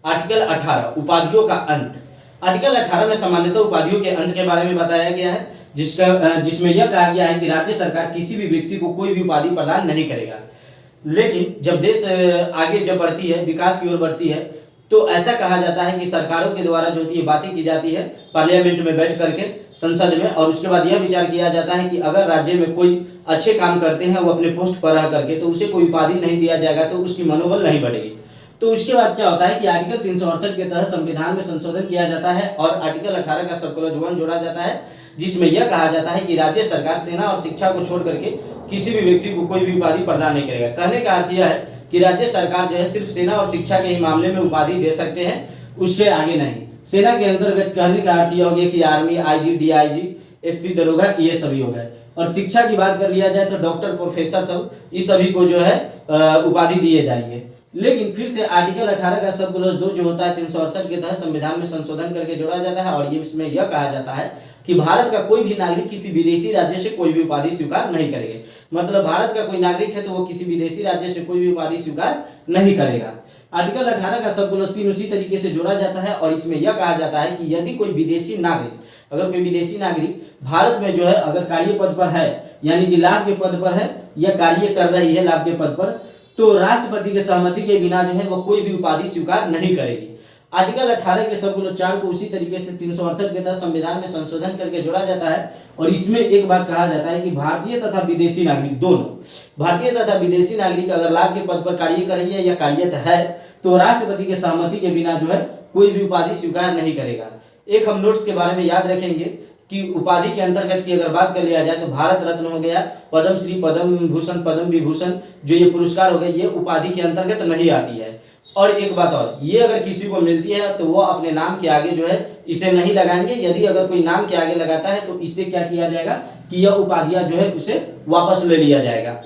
Article 18 उपाधियों का अंत। आर्टिकल 18 में सामान्यतः उपाधियों के अंत के बारे में बताया गया है, जिसमें यह कहा गया है कि राज्य सरकार किसी भी व्यक्ति को कोई भी उपाधि प्रदान नहीं करेगा। लेकिन जब देश आगे जब बढ़ती है, विकास की ओर बढ़ती है, तो ऐसा कहा जाता है कि सरकारों के द्वारा जो होती है बातें की जाती है पार्लियामेंट में बैठ करके, संसद में, और उसके बाद यह विचार किया जाता है कि अगर राज्य में कोई अच्छे काम करते हैं वो अपने पोस्ट पर रह करके, तो उसे कोई उपाधि नहीं दिया जाएगा, तो उसकी मनोबल नहीं बढ़ेगी। तो उसके बाद क्या होता है कि आर्टिकल 368 के तहत संविधान में संशोधन किया जाता है और आर्टिकल 18 का सब क्लॉज 1 जोड़ा जाता है, जिसमें यह कहा जाता है कि राज्य सरकार सेना और शिक्षा को छोड़ करके किसी भी व्यक्ति को कोई भी उपाधि प्रदान नहीं करेगा। कहने का अर्थ यह है कि राज्य सरकार जो है सिर्फ सेना और शिक्षा के ही मामले में उपाधि दे सकते हैं, उसके आगे नहीं। सेना के अंतर्गत कहने का अर्थ यह हो गया कि आर्मी, आईजी, डीआईजी, एसपी, दरोगा, ये सभी हो गए। और शिक्षा की बात कर लिया जाए तो डॉक्टर, प्रोफेसर, सब इस सभी को जो है उपाधि दिए जाएंगे। लेकिन फिर से आर्टिकल 18 का सब क्लॉज 2 जो होता है 368 के तहत संविधान में संशोधन करके जोड़ा जाता है और इसमें यह कहा जाता है कि भारत का कोई भी नागरिक किसी विदेशी राज्य से कोई भी उपाधि स्वीकार नहीं करेंगे। मतलब भारत का कोई नागरिक है तो वो किसी विदेशी राज्य से कोई भी उपाधि स्वीकार नहीं करेगा। आर्टिकल 18 का सब क्लॉज 3 उसी तरीके से जोड़ा जाता है और इसमें यह कहा जाता है कि यदि कोई विदेशी नागरिक, अगर कोई विदेशी नागरिक भारत में जो है अगर कार्य पद पर है, यानी कि लाभ के पद पर है या कार्य कर रही है लाभ के पद पर, तो राष्ट्रपति के सहमति के बिना जो है वो कोई भी उपाधि स्वीकार नहीं करेगी। आर्टिकल 18 के सब क्लॉज 4 को उसी तरीके से 368 के तहत संविधान में संशोधन करके जोड़ा जाता है और इसमें एक बात कहा जाता है कि भारतीय तथा विदेशी नागरिक दोनों, भारतीय तथा विदेशी नागरिक अगर लाभ के पद पर कार्य कर रही है या कार्यरत है तो राष्ट्रपति के सहमति के बिना जो है कोई भी उपाधि स्वीकार नहीं करेगा। एक हम नोट्स के बारे में याद रखेंगे कि उपाधि के अंतर्गत की अगर बात कर लिया जाए तो भारत रत्न हो गया, पद्म श्री, पद्म भूषण, पद्म विभूषण, जो ये पुरस्कार हो गए, ये उपाधि के अंतर्गत नहीं आती है। और एक बात और, ये अगर किसी को मिलती है तो वो अपने नाम के आगे जो है इसे नहीं लगाएंगे। यदि अगर कोई नाम के आगे लगाता है तो इससे क्या किया जाएगा कि यह उपाधियां जो है उसे वापस ले लिया जाएगा।